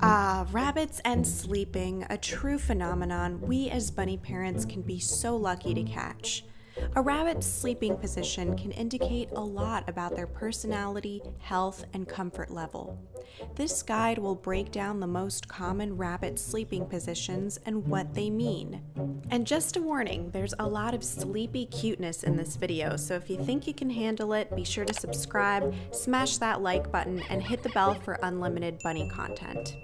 Rabbits and sleeping, a true phenomenon we as bunny parents can be so lucky to catch. A rabbit's sleeping position can indicate a lot about their personality, health, and comfort level. This guide will break down the most common rabbit sleeping positions and what they mean. And just a warning, there's a lot of sleepy cuteness in this video, so if you think you can handle it, be sure to subscribe, smash that like button, and hit the bell for unlimited bunny content.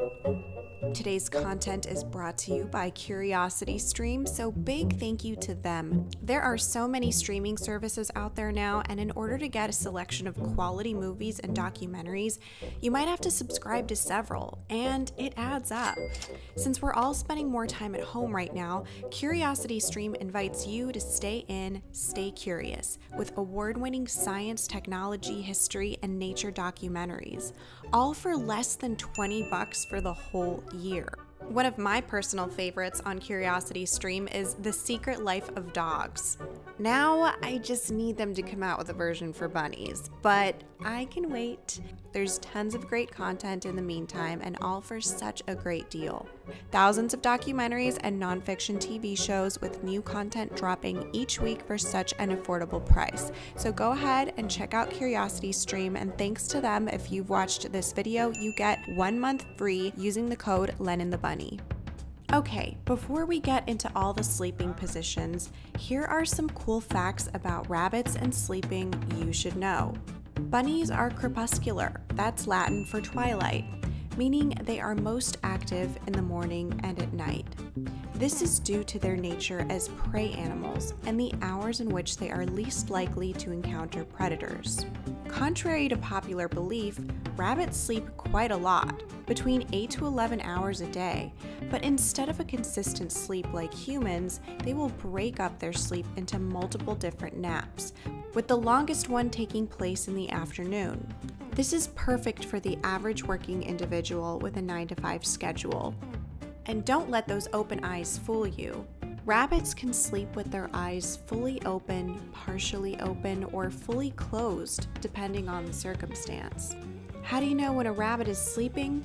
Today's content is brought to you by CuriosityStream, so big thank you to them. There are so many streaming services out there now, and in order to get a selection of quality movies and documentaries, you might have to subscribe to several, and it adds up. Since we're all spending more time at home right now, CuriosityStream invites you to stay in, stay curious, with award-winning science, technology, history, and nature documentaries, all for less than $20 for the whole year. One of my personal favorites on CuriosityStream is The Secret Life of Dogs. Now, I just need them to come out with a version for bunnies, but I can wait. There's tons of great content in the meantime, and all for such a great deal. Thousands of documentaries and nonfiction TV shows with new content dropping each week for such an affordable price. So go ahead and check out CuriosityStream, and thanks to them, if you've watched this video, you get 1 month free using the code Lennon the Bunny. Okay, before we get into all the sleeping positions, here are some cool facts about rabbits and sleeping you should know. Bunnies are crepuscular, that's Latin for twilight, meaning they are most active in the morning and at night. This is due to their nature as prey animals and the hours in which they are least likely to encounter predators. Contrary to popular belief, rabbits sleep quite a lot, between 8 to 11 hours a day, but instead of a consistent sleep like humans, they will break up their sleep into multiple different naps, with the longest one taking place in the afternoon. This is perfect for the average working individual with a 9-to-5 schedule. And don't let those open eyes fool you. Rabbits can sleep with their eyes fully open, partially open, or fully closed, depending on the circumstance. How do you know when a rabbit is sleeping?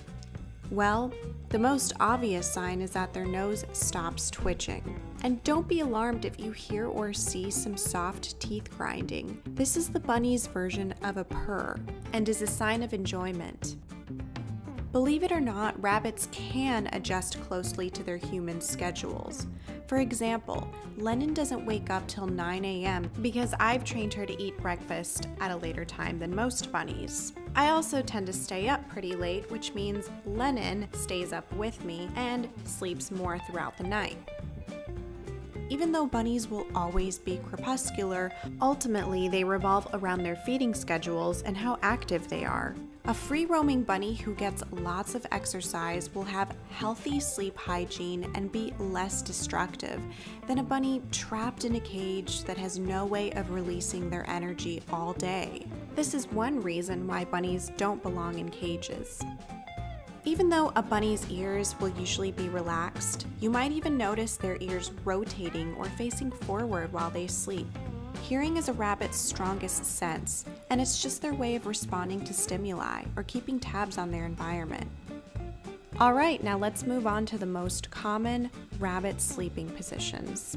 Well, the most obvious sign is that their nose stops twitching. And don't be alarmed if you hear or see some soft teeth grinding. This is the bunny's version of a purr and is a sign of enjoyment. Believe it or not, rabbits can adjust closely to their human schedules. For example, Lennon doesn't wake up till 9 a.m. because I've trained her to eat breakfast at a later time than most bunnies. I also tend to stay up pretty late, which means Lennon stays up with me and sleeps more throughout the night. Even though bunnies will always be crepuscular, ultimately they revolve around their feeding schedules and how active they are. A free-roaming bunny who gets lots of exercise will have healthy sleep hygiene and be less destructive than a bunny trapped in a cage that has no way of releasing their energy all day. This is one reason why bunnies don't belong in cages. Even though a bunny's ears will usually be relaxed, you might even notice their ears rotating or facing forward while they sleep. Hearing is a rabbit's strongest sense, and it's just their way of responding to stimuli or keeping tabs on their environment. Alright, now let's move on to the most common rabbit sleeping positions.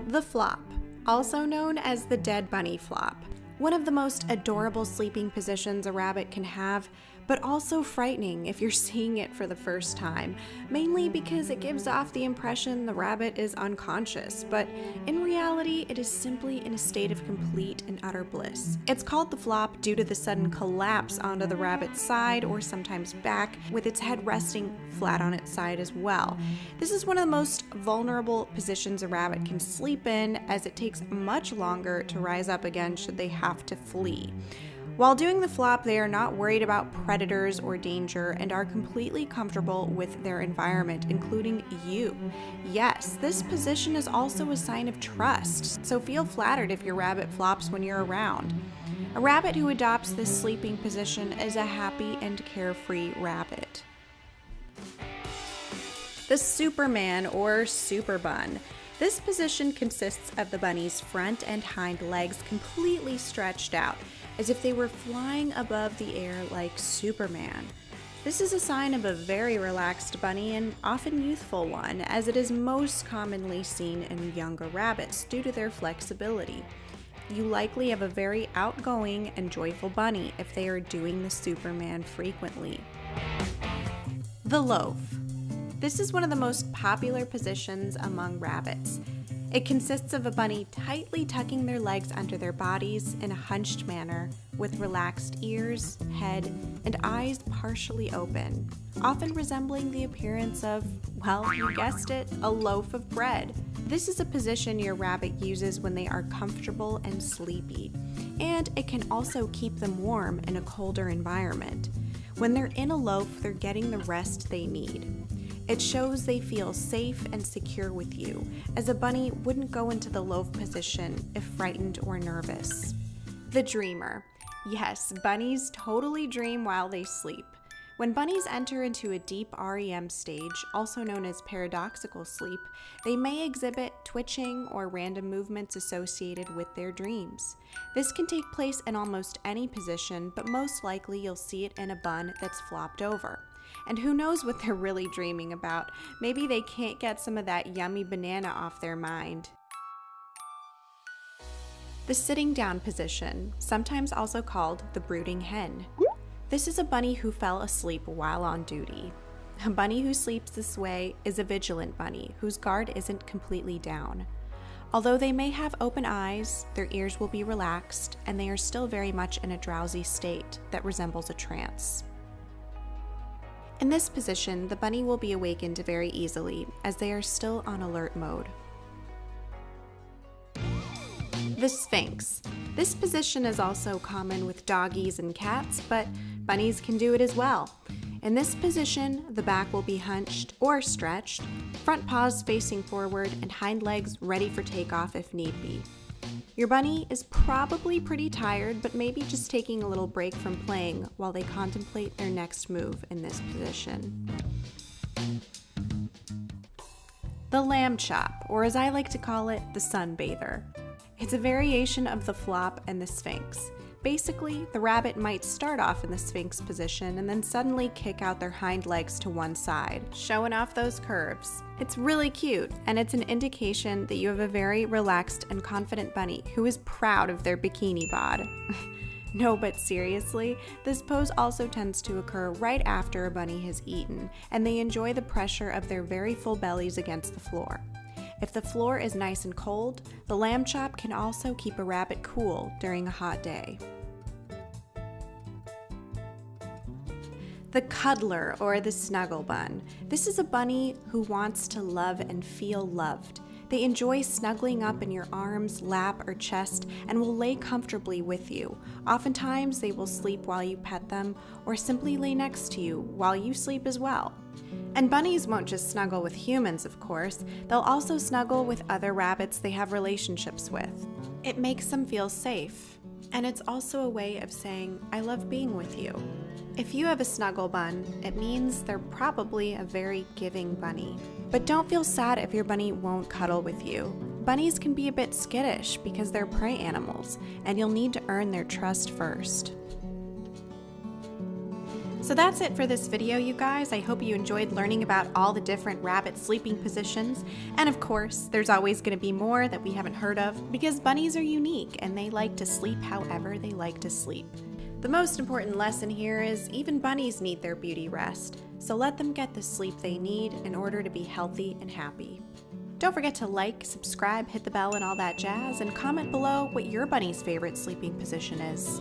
The flop, also known as the dead bunny flop. One of the most adorable sleeping positions a rabbit can have, but also frightening if you're seeing it for the first time, mainly because it gives off the impression the rabbit is unconscious, but in reality, it is simply in a state of complete and utter bliss. It's called the flop due to the sudden collapse onto the rabbit's side or sometimes back, with its head resting flat on its side as well. This is one of the most vulnerable positions a rabbit can sleep in, as it takes much longer to rise up again should they have to flee. While doing the flop, they are not worried about predators or danger and are completely comfortable with their environment, including you. Yes, this position is also a sign of trust, so feel flattered if your rabbit flops when you're around. A rabbit who adopts this sleeping position is a happy and carefree rabbit. The Superman or Super Bun. This position consists of the bunny's front and hind legs completely stretched out, as if they were flying above the air like Superman. This is a sign of a very relaxed bunny and often youthful one, as it is most commonly seen in younger rabbits due to their flexibility. You likely have a very outgoing and joyful bunny if they are doing the Superman frequently. The loaf. This is one of the most popular positions among rabbits. It consists of a bunny tightly tucking their legs under their bodies in a hunched manner, with relaxed ears, head, and eyes partially open, often resembling the appearance of, well, you guessed it, a loaf of bread. This is a position your rabbit uses when they are comfortable and sleepy, and it can also keep them warm in a colder environment. When they're in a loaf, they're getting the rest they need. It shows they feel safe and secure with you, as a bunny wouldn't go into the loaf position if frightened or nervous. The dreamer. Yes, bunnies totally dream while they sleep. When bunnies enter into a deep REM stage, also known as paradoxical sleep, they may exhibit twitching or random movements associated with their dreams. This can take place in almost any position, but most likely you'll see it in a bun that's flopped over. And who knows what they're really dreaming about? Maybe they can't get some of that yummy banana off their mind. The sitting down position, sometimes also called the brooding hen. This is a bunny who fell asleep while on duty. A bunny who sleeps this way is a vigilant bunny whose guard isn't completely down. Although they may have open eyes, their ears will be relaxed, and they are still very much in a drowsy state that resembles a trance. In this position, the bunny will be awakened very easily, as they are still on alert mode. The Sphinx. This position is also common with doggies and cats, but bunnies can do it as well. In this position, the back will be hunched or stretched, front paws facing forward, and hind legs ready for takeoff if need be. Your bunny is probably pretty tired, but maybe just taking a little break from playing while they contemplate their next move in this position. The lamb chop, or as I like to call it, the sunbather. It's a variation of the flop and the sphinx. Basically, the rabbit might start off in the sphinx position and then suddenly kick out their hind legs to one side, showing off those curves. It's really cute, and it's an indication that you have a very relaxed and confident bunny who is proud of their bikini bod. No, but seriously, this pose also tends to occur right after a bunny has eaten, and they enjoy the pressure of their very full bellies against the floor. If the floor is nice and cold, the lamb chop can also keep a rabbit cool during a hot day. The cuddler, or the snuggle bun. This is a bunny who wants to love and feel loved. They enjoy snuggling up in your arms, lap, or chest and will lay comfortably with you. Oftentimes, they will sleep while you pet them or simply lay next to you while you sleep as well. And bunnies won't just snuggle with humans, of course. They'll also snuggle with other rabbits they have relationships with. It makes them feel safe. And it's also a way of saying, I love being with you. If you have a snuggle bun, it means they're probably a very giving bunny. But don't feel sad if your bunny won't cuddle with you. Bunnies can be a bit skittish because they're prey animals, and you'll need to earn their trust first. So that's it for this video, you guys. I hope you enjoyed learning about all the different rabbit sleeping positions. And of course, there's always going to be more that we haven't heard of because bunnies are unique and they like to sleep however they like to sleep. The most important lesson here is even bunnies need their beauty rest, so let them get the sleep they need in order to be healthy and happy. Don't forget to like, subscribe, hit the bell, and all that jazz, and comment below what your bunny's favorite sleeping position is.